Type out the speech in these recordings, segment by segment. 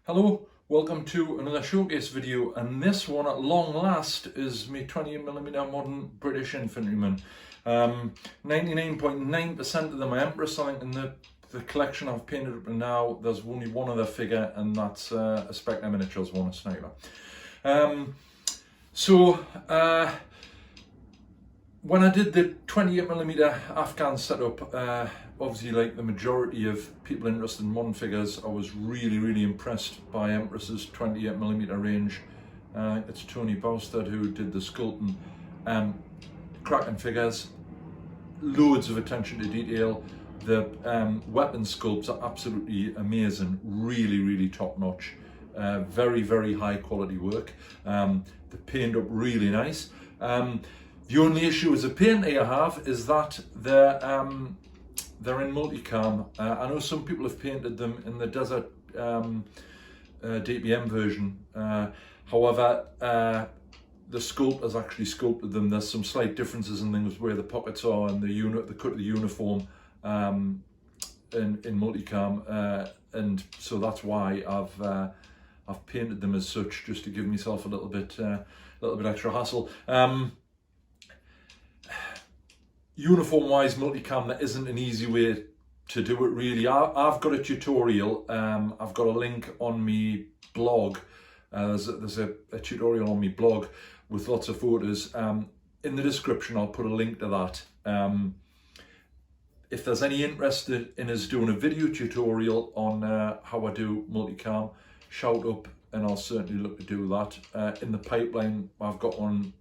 Hello, welcome to another showcase video, and this one at long last is my 28mm Modern British Infantryman. 99.9% of them are Empress. I think in the collection I've painted up to now, there's only one other figure, and that's a Spectre Miniatures one, a sniper. When I did the 28mm Afghan setup, obviously like the majority of people interested in modern figures, I was really impressed by Empress's 28mm range. It's Tony Bowstead who did the sculpting. Cracking figures, loads of attention to detail. The weapon sculpts are absolutely amazing, really top notch. Very high quality work. They paint up really nice. The only issue as a painter I have is that they're in multicam. I know some people have painted them in the Desert DPM version. However, the sculpt has actually sculpted them. There's some slight differences in things where the pockets are and the cut of the uniform in multicam, and so that's why I've painted them as such, just to give myself a little bit extra hassle. Uniform wise, multicam, there isn't an easy way to do it really. I've got a tutorial. I've got a link on my blog. There's a tutorial on my blog with lots of photos. In the description I'll put a link to that. If there's any interest in us doing a video tutorial on how I do multicam, shout up and I'll certainly look to do that. In the pipeline I've got one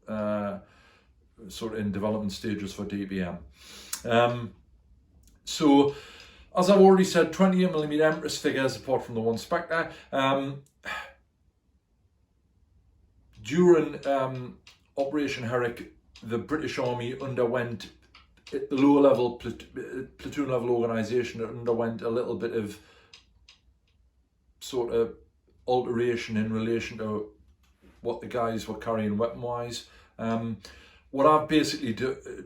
sort of in development stages for DPM. So as I've already said, 28mm Empress figures apart from the one Spectre. During Operation Herrick, the British Army underwent, at the lower level, platoon level organisation, underwent a little bit of sort of alteration in relation to what the guys were carrying weapon wise. What I've basically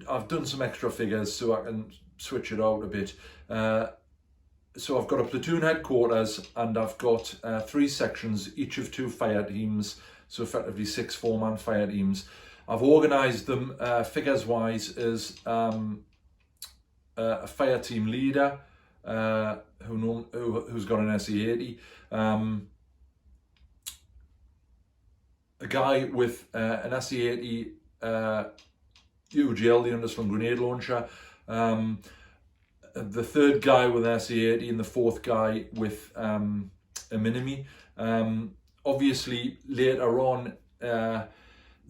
I've done some extra figures so I can switch it out a bit. So I've got a platoon headquarters and I've got 3 sections, each of 2 fire teams, so effectively 6 4-man fire teams. I've organised them figures wise as a fire team leader who's got an SE80, a guy with an SE80 UGL, the underslung grenade launcher, the third guy with an SE80 and the fourth guy with a Minimi. Obviously later on there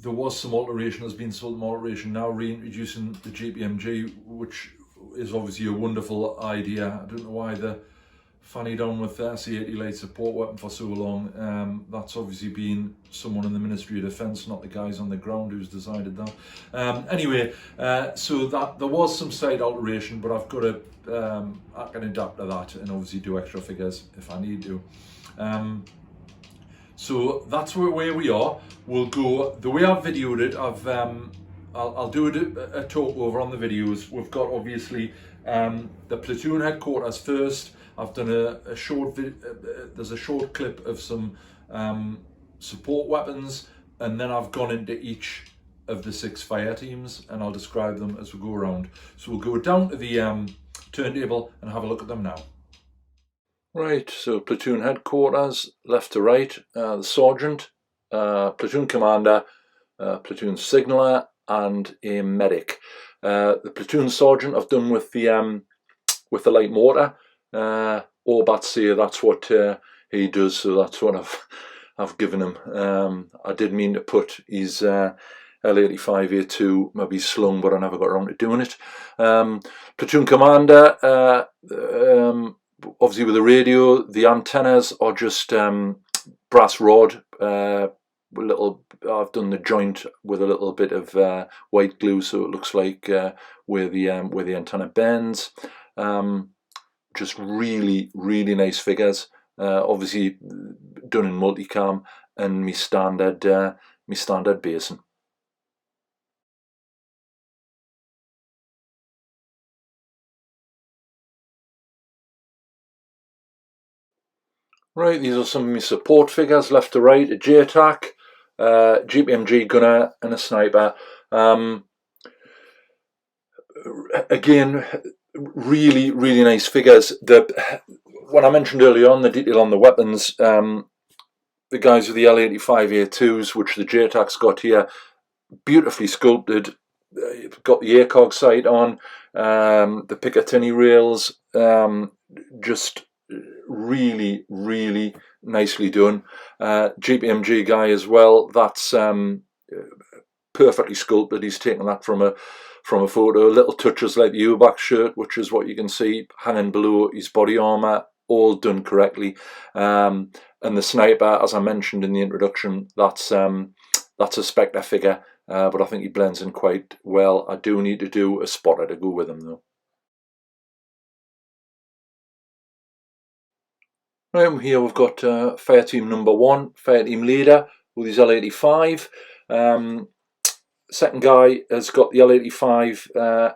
was some alteration, there's been some alteration now, reintroducing the GPMG, which is obviously a wonderful idea. I don't know why the fanny down with the SE80 light support weapon for so long. That's obviously been someone in the Ministry of Defence, not the guys on the ground, who's decided that. Anyway, so that there was some slight alteration, but I've got to I can adapt to that and obviously do extra figures if I need to. So that's where we are. We'll go the way I've videoed it. I'll do a talk over on the videos. We've got obviously the platoon headquarters first. I've done a short there's a short clip of some support weapons, and then I've gone into each of the 6 fire teams and I'll describe them as we go around. So we'll go down to the turntable and have a look at them now. Right, so platoon headquarters, left to right, the sergeant, platoon commander, platoon signaller, and a medic. The platoon sergeant I've done with the light mortar. All bats say that's what he does, so that's what I've given him. I did mean to put his L85A2 maybe slung, but I never got around to doing it. Platoon commander, obviously with the radio, the antennas are just brass rod. I've done the joint with a little bit of white glue, so it looks like where the antenna bends. Just really nice figures. Obviously done in multicam and me standard basin. Right, these are some of my support figures left to right. A JTAC, GPMG gunner and a sniper. Again, really, really nice figures. When I mentioned earlier on the detail on the weapons, the guys with the L85A2s, which the JTAC's got here, beautifully sculpted. You've got the ACOG sight on, the Picatinny rails, just really, really nicely done. GPMG guy as well, that's perfectly sculpted. He's taken that from a photo. Little touches like the U-back shirt, which is what you can see hanging below his body armour, all done correctly. And the sniper, as I mentioned in the introduction, that's a Spectre figure, but I think he blends in quite well. I do need to do a spotter to go with him though. Right, here we've got Fireteam number 1, Fireteam leader with his L85. Second guy has got the L85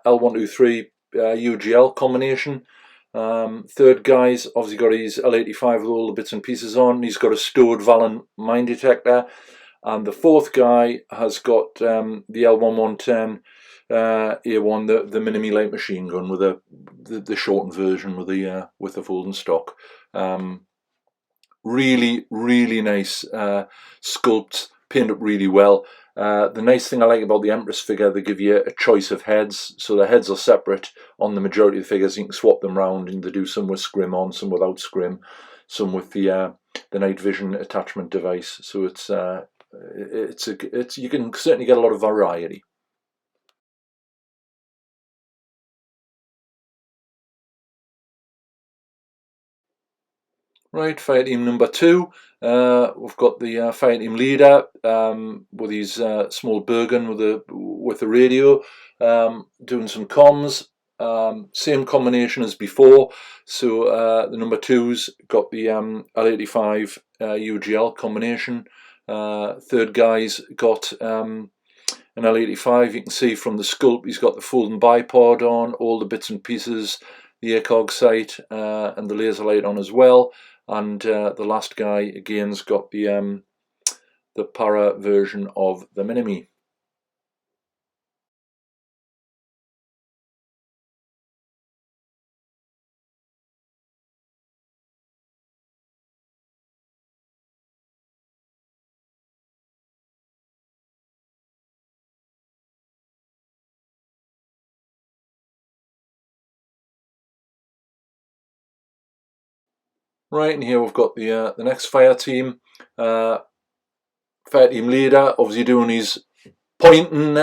L123 UGL combination. Third guy's obviously got his L85 with all the bits and pieces on. He's got a Stowed Valen mine detector. And the fourth guy has got the L1110 A1, the mini light machine gun with the shortened version with the folding stock. Really, really nice sculpts, painted up really well. The nice thing I like about the Empress figure, they give you a choice of heads, so the heads are separate on the majority of the figures. You can swap them around, and they do some with scrim on, some without scrim, some with the night vision attachment device. So you can certainly get a lot of variety. Right, Fireteam number 2. We've got the Fireteam leader with his small Bergen with a radio, doing some comms. Same combination as before. So the number 2's got the L85 UGL combination. Third guy's got an L85. You can see from the sculpt he's got the folding bipod on, all the bits and pieces, the ACOG sight and the laser light on as well. And the last guy again's got the para version of the Mini-Me. Right, and here we've got the next fire team. Fire team leader, obviously doing his pointing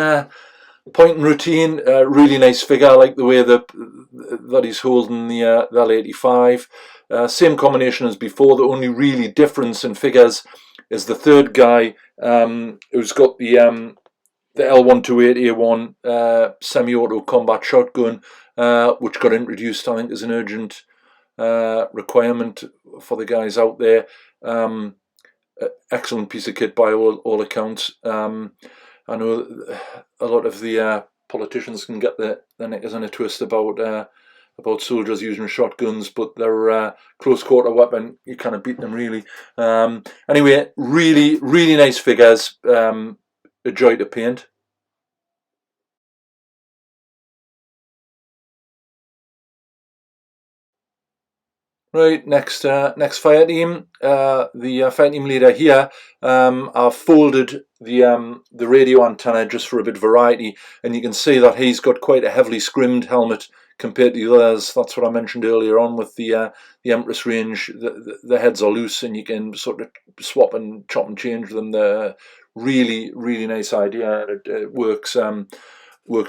routine. Really nice figure. I like the way that he's holding the L85. Same combination as before. The only really difference in figures is the third guy who's got the L128A1 semi-auto combat shotgun, which got introduced, I think, as an urgent requirement for the guys out there. Excellent piece of kit by all accounts. I know a lot of the politicians can get their knickers in a twist about soldiers using shotguns, but they're close quarter weapon. You kind of beat them really. Anyway, really, really nice figures. A joy to paint. Right, next fire team. The fire team leader here. I've folded the radio antenna just for a bit of variety, and you can see that he's got quite a heavily scrimmed helmet compared to the others. That's what I mentioned earlier on with the Empress range. The heads are loose, and you can sort of swap and chop and change them. They're really, really nice idea. It works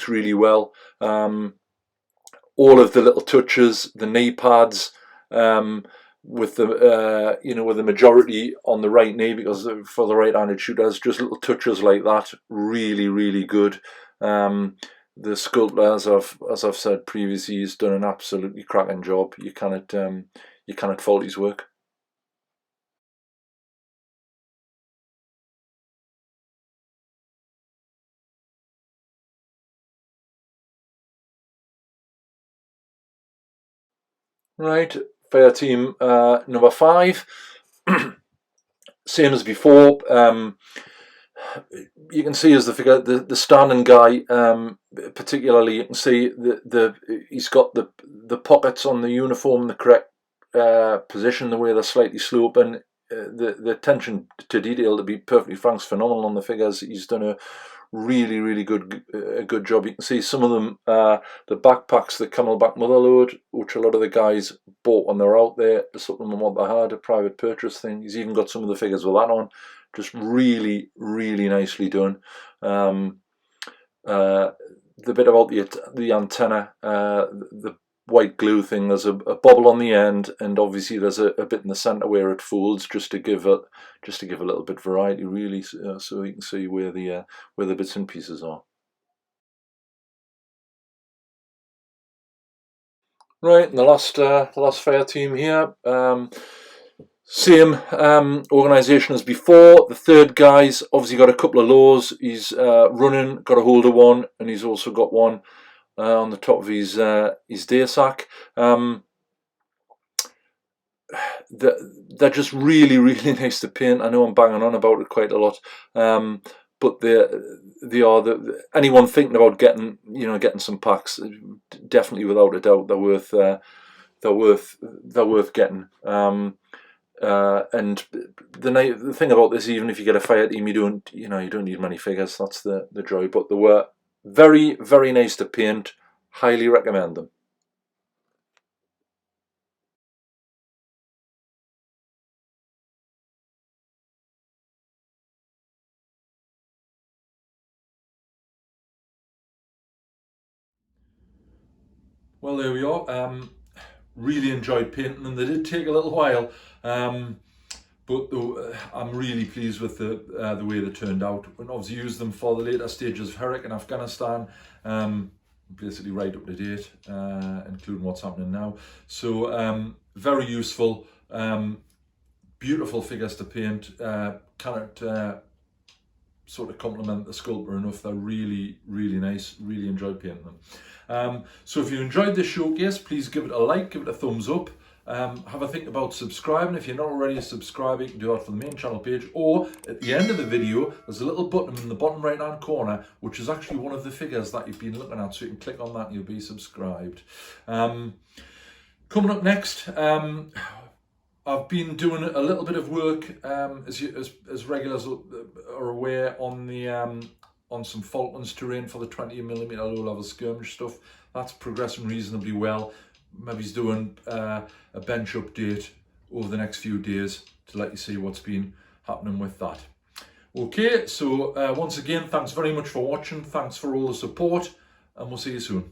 really well. All of the little touches, the knee pads. With the with the majority on the right knee, because for the right-handed shooters, just little touches like that, really, really good. The sculptor, as I've said previously, has done an absolutely cracking job. You cannot fault his work. Right, fire team number 5. same as before. You can see as the figure, the standing guy, particularly, you can see he's got the pockets on the uniform in the correct position, the way they're slightly sloping. The attention to detail, to be perfectly frank, is phenomenal on the figures. He's done a really good job. You can see some of them, the backpacks, the camelback motherload, which a lot of the guys bought when they're out there to supplement what they had, a private purchase thing. He's even got some of the figures with that on, just really nicely done. The bit about the antenna, the white glue thing, there's a bobble on the end, and obviously there's a bit in the center where it folds, just to give a little bit of variety, really, so you can see where the bits and pieces are. Right, and the last fire team here, same organisation as before. The third guy's obviously got a couple of lows. He's running, got a hold of one, and he's also got one on the top of his day sack. They're just really nice to paint. I know I'm banging on about it quite a lot, but they are anyone thinking about getting some packs, definitely without a doubt they're worth getting. And the thing about this, even if you get a fire team, you don't need many figures. That's the joy. But they were very nice to paint. Highly recommend them. Well, there we are. Really enjoyed painting them. They did take a little while, but I'm really pleased with the way they turned out. And obviously used them for the later stages of Herrick in Afghanistan, basically right up to date, including what's happening now. So very useful, beautiful figures to paint. Cannot sort of compliment the sculptor enough. They're really nice. Really enjoyed painting them. So if you enjoyed this showcase, please give it a like, give it a thumbs up. Have a think about subscribing. If you're not already a subscriber, you can do that for the main channel page, or at the end of the video there's a little button in the bottom right hand corner which is actually one of the figures that you've been looking at, so you can click on that and you'll be subscribed. Coming up next, I've been doing a little bit of work, as regulars are aware, on some Falklands terrain for the 20mm low-level skirmish stuff. That's progressing reasonably well. Maybe he's doing a bench update over the next few days to let you see what's been happening with that. Okay, so once again, thanks very much for watching. Thanks for all the support, and we'll see you soon.